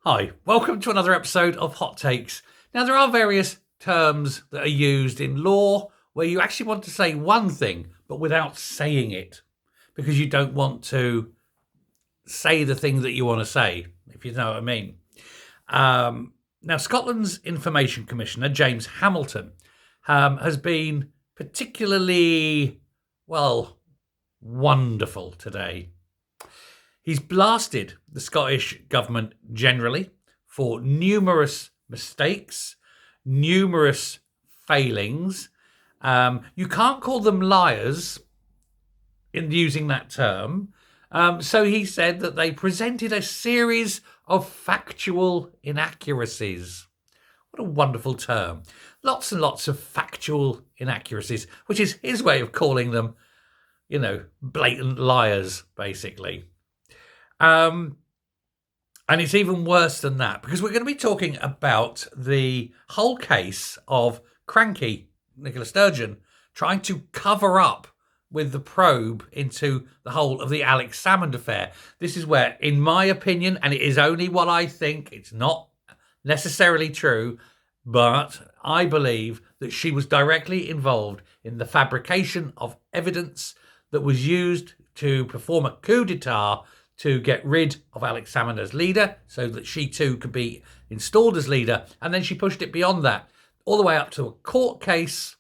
Hi, welcome to another episode of Hot Takes. Now, there are various terms that are used in law where you actually want to say one thing, but without saying it, because you don't want to say the thing that you want to say, if you know what I mean. Now, Scotland's Information Commissioner, James Hamilton, has been particularly, wonderful today. He's blasted the Scottish government generally for numerous mistakes, numerous failings. You can't call them liars in using that term. So he said that they presented a series of factual inaccuracies. What a wonderful term. Lots and lots of factual inaccuracies, which is his way of calling them, blatant liars, basically. And it's even worse than that, because we're going to be talking about the whole case of cranky Nicola Sturgeon trying to cover up with the probe into the whole of the Alex Salmond affair. This is where, in my opinion, and it is only what I think, it's not necessarily true, but I believe that she was directly involved in the fabrication of evidence that was used to perform a coup d'etat to get rid of Alex Salmond as leader so that she too could be installed as leader. And then she pushed it beyond that, all the way up to a court case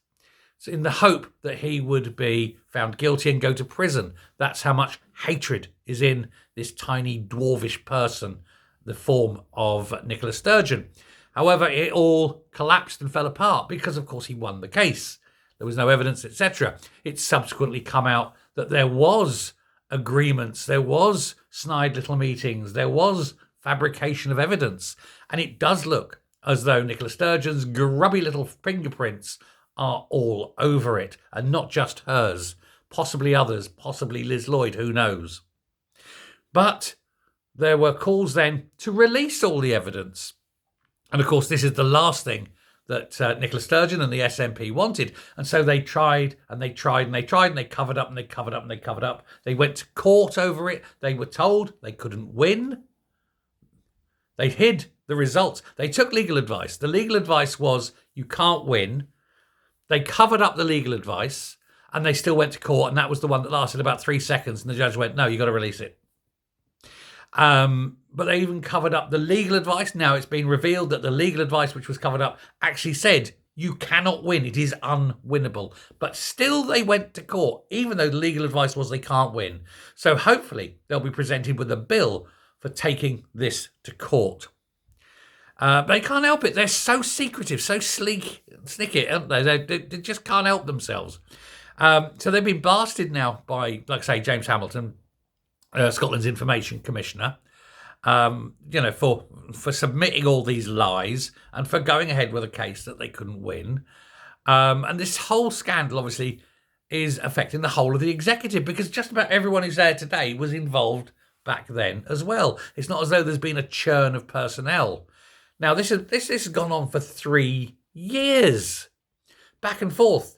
in the hope that he would be found guilty and go to prison. That's how much hatred is in this tiny dwarvish person, the form of Nicola Sturgeon. However, it all collapsed and fell apart because, of course, he won the case. There was no evidence, etc. It's subsequently come out that there was agreements, there was snide little meetings, there was fabrication of evidence, and it does look as though Nicola Sturgeon's grubby little fingerprints are all over it, and not just hers, possibly others, possibly Liz Lloyd, who knows. But there were calls then to release all the evidence, and of course this is the last thing that Nicola Sturgeon and the SNP wanted. And so they tried and they tried and they tried and they covered up and they covered up and they covered up. They went to court over it. They were told they couldn't win. They hid the results. They took legal advice. The legal advice was you can't win. They covered up the legal advice and they still went to court. And that was the one that lasted about 3 seconds. And the judge went, no, you've got to release it. But they even covered up the legal advice. Now it's been revealed that the legal advice which was covered up actually said you cannot win. It is unwinnable. But still they went to court, even though the legal advice was they can't win. So hopefully they'll be presented with a bill for taking this to court. But they can't help it. They're so secretive, so snicket, aren't they? They just can't help themselves. So they've been blasted now by, like I say, James Hamilton, Scotland's Information Commissioner, for submitting all these lies and for going ahead with a case that they couldn't win. And this whole scandal, obviously, is affecting the whole of the executive, because just about everyone who's there today was involved back then as well. It's not as though there's been a churn of personnel. Now, this has gone on for 3 years, back and forth.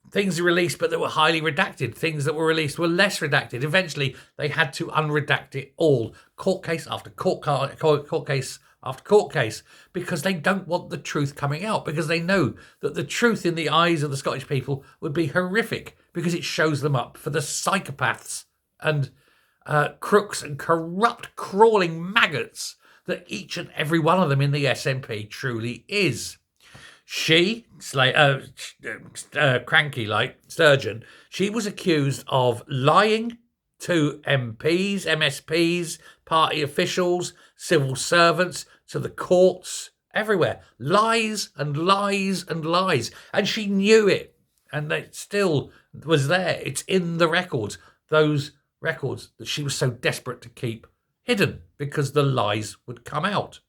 Things are released, but they were highly redacted. Things that were released were less redacted. Eventually, they had to unredact it all. Court case after court case after court case, because they don't want the truth coming out, because they know that the truth in the eyes of the Scottish people would be horrific, because it shows them up for the psychopaths and crooks and corrupt, crawling maggots that each and every one of them in the SNP truly is. She, cranky like Sturgeon, she was accused of lying to MPs, MSPs, party officials, civil servants, to the courts, everywhere. Lies and lies and lies. And she knew it. And it still was there. It's in the records. Those records that she was so desperate to keep hidden because the lies would come out.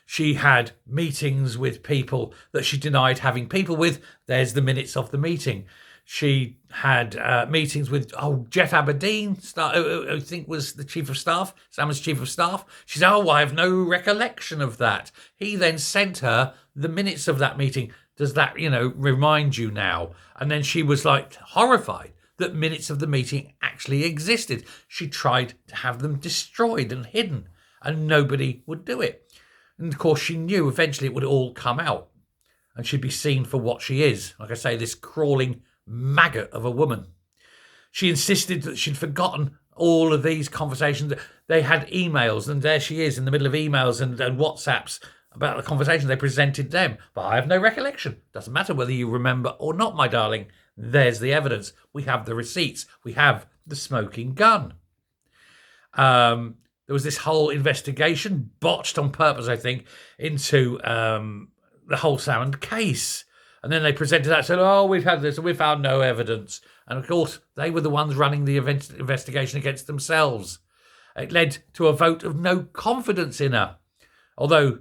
She had meetings with people that she denied having people with. There's the minutes of the meeting. She had meetings with Jeff Aberdeen, I think was the chief of staff, Salmond's chief of staff. She said, I have no recollection of that. He then sent her the minutes of that meeting. Does that, remind you now? And then she was like horrified that minutes of the meeting actually existed. She tried to have them destroyed and hidden. and nobody would do it. And of course, she knew eventually it would all come out and she'd be seen for what she is. Like I say, this crawling maggot of a woman. She insisted that she'd forgotten all of these conversations. They had emails, and there she is in the middle of emails and WhatsApps about the conversation they presented them. But I have no recollection. Doesn't matter whether you remember or not, my darling. There's the evidence. We have the receipts. We have the smoking gun. There was this whole investigation, botched on purpose, I think, into the whole Salmond case. And then they presented that and said, oh, we've had this and we found no evidence. And of course, they were the ones running the investigation against themselves. It led to a vote of no confidence in her. Although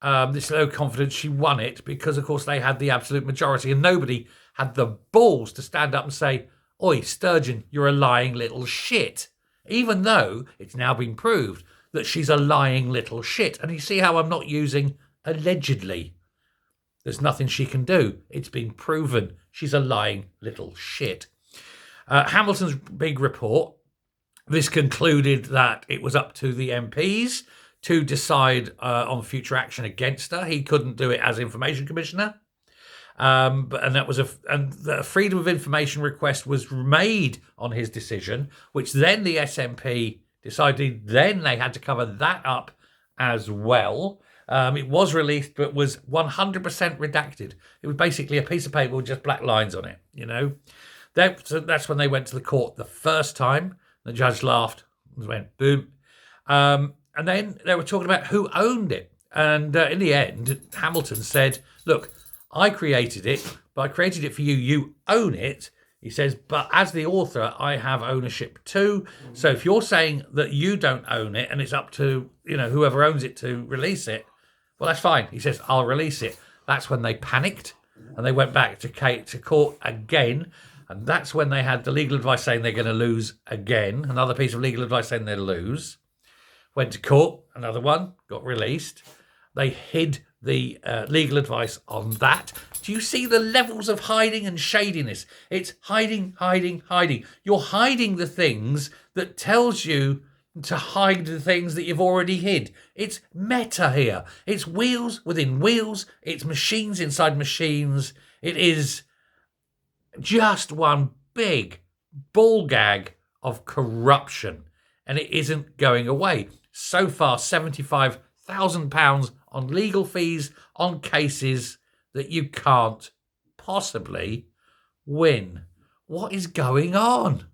this no confidence, she won it because, of course, they had the absolute majority and nobody had the balls to stand up and say, oi, Sturgeon, you're a lying little shit. Even though it's now been proved that she's a lying little shit. And you see how I'm not using allegedly. There's nothing she can do. It's been proven she's a lying little shit. Hamilton's big report, this concluded that it was up to the MPs to decide on future action against her. He couldn't do it as Information Commissioner. And the Freedom of Information request was made on his decision, which then the SNP decided then they had to cover that up as well. It was released, but was 100% redacted. It was basically a piece of paper with just black lines on it, you know. So that's when they went to the court the first time. The judge laughed and went, boom. And then they were talking about who owned it. And in the end, Hamilton said, look, I created it, but I created it for you. You own it. He says, but as the author, I have ownership too. So if you're saying that you don't own it and it's up to, you know, whoever owns it to release it, well, that's fine. He says, I'll release it. That's when they panicked and they went back to court again. And that's when they had the legal advice saying they're going to lose again. Another piece of legal advice saying they'll lose. Went to court, another one, got released. They hid the legal advice on that. Do you see the levels of hiding and shadiness? It's hiding, hiding, hiding. You're hiding the things that tells you to hide the things that you've already hid. It's meta here. It's wheels within wheels. It's machines inside machines. It is just one big ball gag of corruption. And it isn't going away. So far, £75,000 on legal fees on cases that you can't possibly win. What is going on?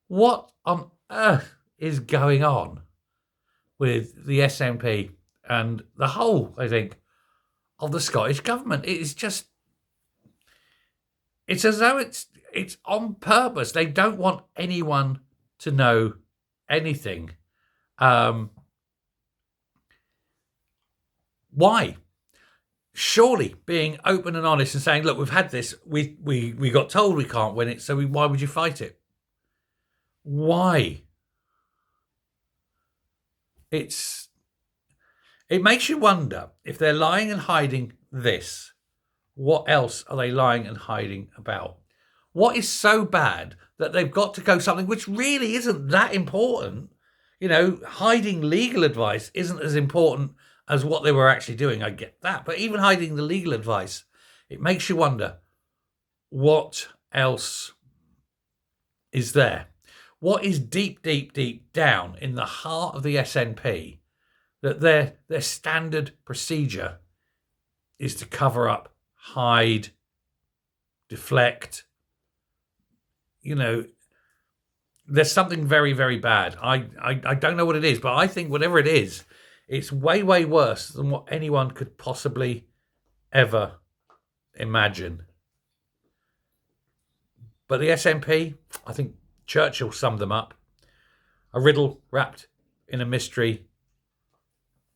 What on earth is going on with the SNP and the whole, I think, of the Scottish government? It is just, it's as though it's on purpose. They don't want anyone to know anything. Why? Surely being open and honest and saying, look, we've had this, we got told we can't win it, so why would you fight it? Why? It makes you wonder if they're lying and hiding this, what else are they lying and hiding about? What is so bad that they've got to go something which really isn't that important? You know, hiding legal advice isn't as important as what they were actually doing. I get that. But even hiding the legal advice, it makes you wonder, what else is there? What is deep, deep, deep down in the heart of the SNP that their standard procedure is to cover up, hide, deflect? You know, there's something very, very bad. I don't know what it is, but I think whatever it is, it's way, way worse than what anyone could possibly ever imagine. But the SNP, I think Churchill summed them up. A riddle wrapped in a mystery,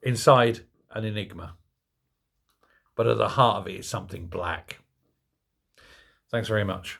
inside an enigma. But at the heart of it is something black. Thanks very much.